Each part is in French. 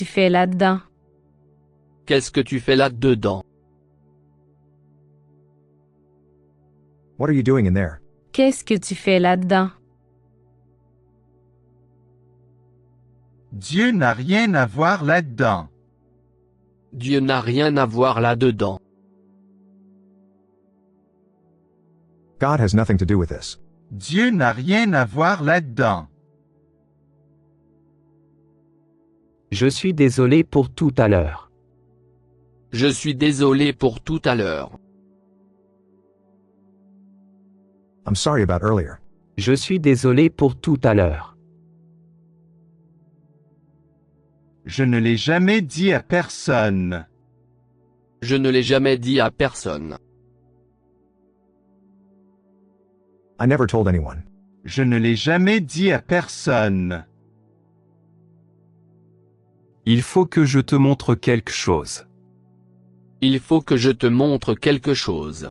tu fais là-dedans? Qu'est-ce que tu fais là-dedans? What are you doing in there? Qu'est-ce que tu fais là-dedans? Dieu n'a rien à voir là-dedans. Dieu n'a rien à voir là-dedans. God has nothing to do with this. Dieu n'a rien à voir là-dedans. Je suis désolé pour tout à l'heure. Je suis désolé pour tout à l'heure. I'm sorry about earlier. Je suis désolé pour tout à l'heure. Je ne l'ai jamais dit à personne. Je ne l'ai jamais dit à personne. I never told anyone. Je ne l'ai jamais dit à personne. Il faut que je te montre quelque chose. Il faut que je te montre quelque chose.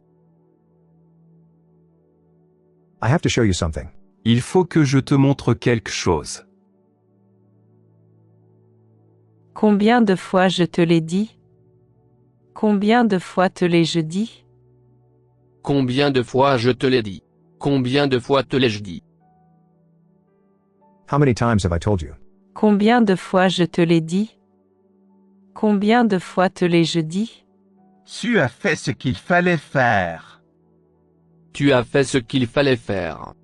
I have to show you something. Il faut que je te montre quelque chose. Combien de fois je te l'ai dit? Combien de fois te l'ai-je dit? Combien de fois je te l'ai dit? Combien de fois te l'ai-je dit? How many times have I told you? Combien de fois je te l'ai dit? Combien de fois te l'ai-je dit? Tu as fait ce qu'il fallait faire. Tu as fait ce qu'il fallait faire.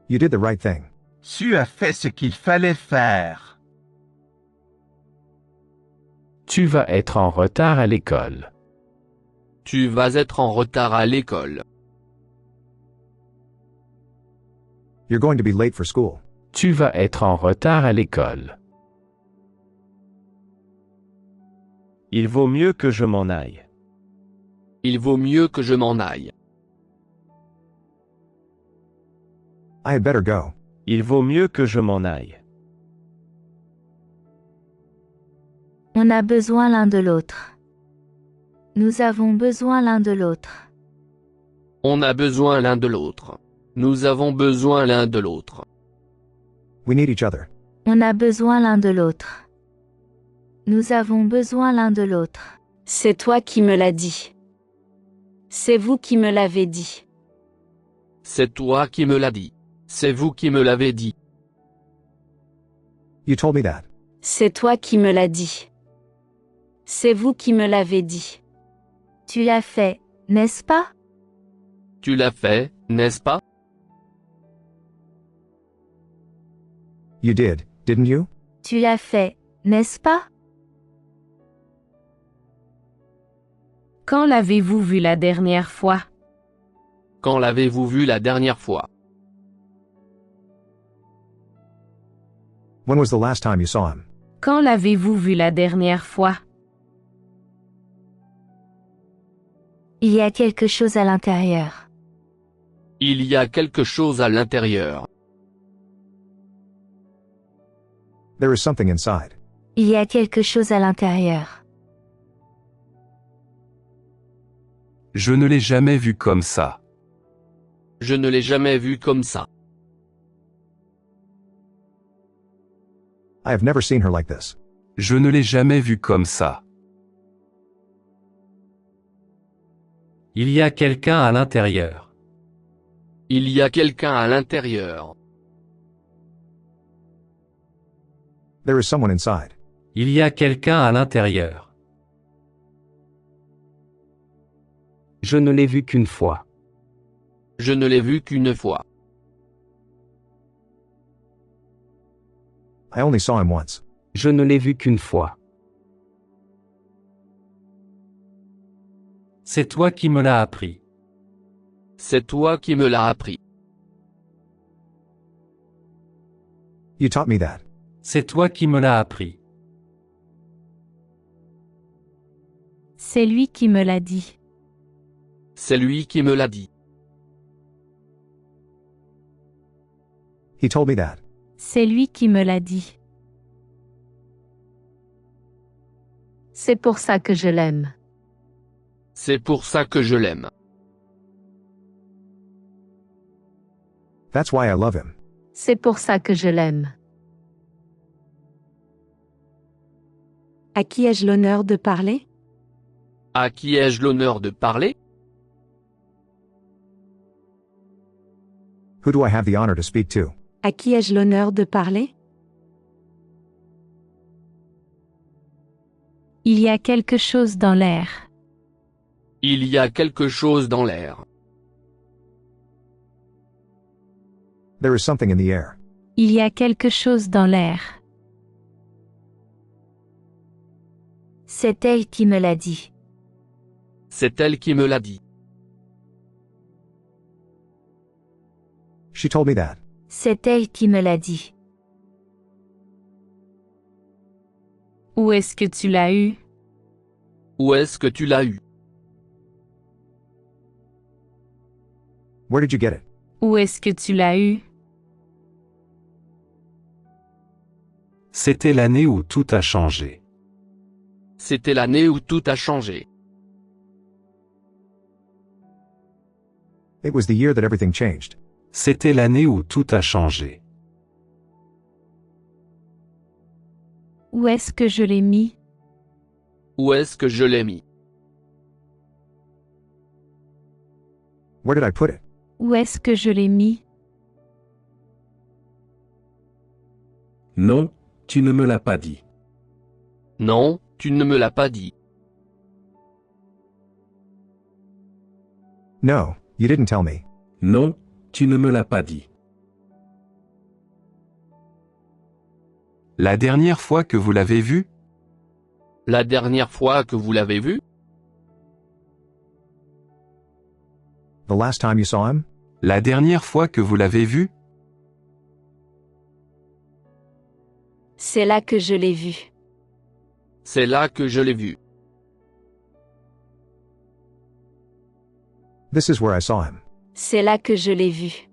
You did the right thing. Tu as fait ce qu'il fallait faire. Tu vas être en retard à l'école. Tu vas être en retard à l'école. You're going to be late for school. Tu vas être en retard à l'école. Il vaut mieux que je m'en aille. Il vaut mieux que je m'en aille. I had better go. Il vaut mieux que je m'en aille. On a besoin l'un de l'autre. Nous avons besoin l'un de l'autre. On a besoin l'un de l'autre. Nous avons besoin l'un de l'autre. We need each other. On a besoin l'un de l'autre. Nous avons besoin l'un de l'autre. C'est toi qui me l'as dit. C'est vous qui me l'avez dit. C'est toi qui me l'as dit. C'est vous qui me l'avez dit. You told me that. C'est toi qui me l'as dit. C'est vous qui me l'avez dit. Tu l'as fait, n'est-ce pas? Tu l'as fait, n'est-ce pas? You did, didn't you? Tu l'as fait, n'est-ce pas? Quand l'avez-vous vu la dernière fois? Quand l'avez-vous vu la dernière fois? When was the last time you saw him? Quand l'avez-vous vu la dernière fois? Il y a quelque chose à l'intérieur. Il y a quelque chose à l'intérieur. There is something inside. Il y a quelque chose à l'intérieur. Je ne l'ai jamais vu comme ça. Je ne l'ai jamais vu comme ça. I have never seen her like this. Je ne l'ai jamais vu comme ça. Il y a quelqu'un à l'intérieur. Il y a quelqu'un à l'intérieur. There is someone inside. Il y a quelqu'un à l'intérieur. Je ne l'ai vu qu'une fois. Je ne l'ai vu qu'une fois. I only saw him once. Je ne l'ai vu qu'une fois. C'est toi qui me l'as appris. C'est toi qui me l'as appris. You taught me that. C'est toi qui me l'as appris. C'est lui qui me l'a dit. C'est lui qui me l'a dit. He told me that. C'est lui qui me l'a dit. C'est pour ça que je l'aime. C'est pour ça que je l'aime. That's why I love him. C'est pour ça que je l'aime. À qui ai-je l'honneur de parler? À qui ai-je l'honneur de parler? Who do I have the honor to speak to? À qui ai-je l'honneur de parler? Il y a quelque chose dans l'air. Il y a quelque chose dans l'air. There is something in the air. Il y a quelque chose dans l'air. C'est elle qui me l'a dit. C'est elle qui me l'a dit. She told me that. C'est elle qui me l'a dit. Où est-ce que tu l'as eu? Où est-ce que tu l'as eu? Where did you get it? Où est-ce que tu l'as eu? C'était l'année où tout a changé. C'était l'année où tout a changé. It was the year that everything changed. C'était l'année où tout a changé. Où est-ce que je l'ai mis? Où est-ce que je l'ai mis? Where did I put it? Où est-ce que je l'ai mis? Non, tu ne me l'as pas dit. Non, tu ne me l'as pas dit. No, you didn't tell me. Non, tu ne me l'as pas dit. La dernière fois que vous l'avez vu? La dernière fois que vous l'avez vu? The last time you saw him? La dernière fois que vous l'avez vu? C'est là que je l'ai vu. C'est là que je l'ai vu. This is where I saw him. C'est là que je l'ai vu.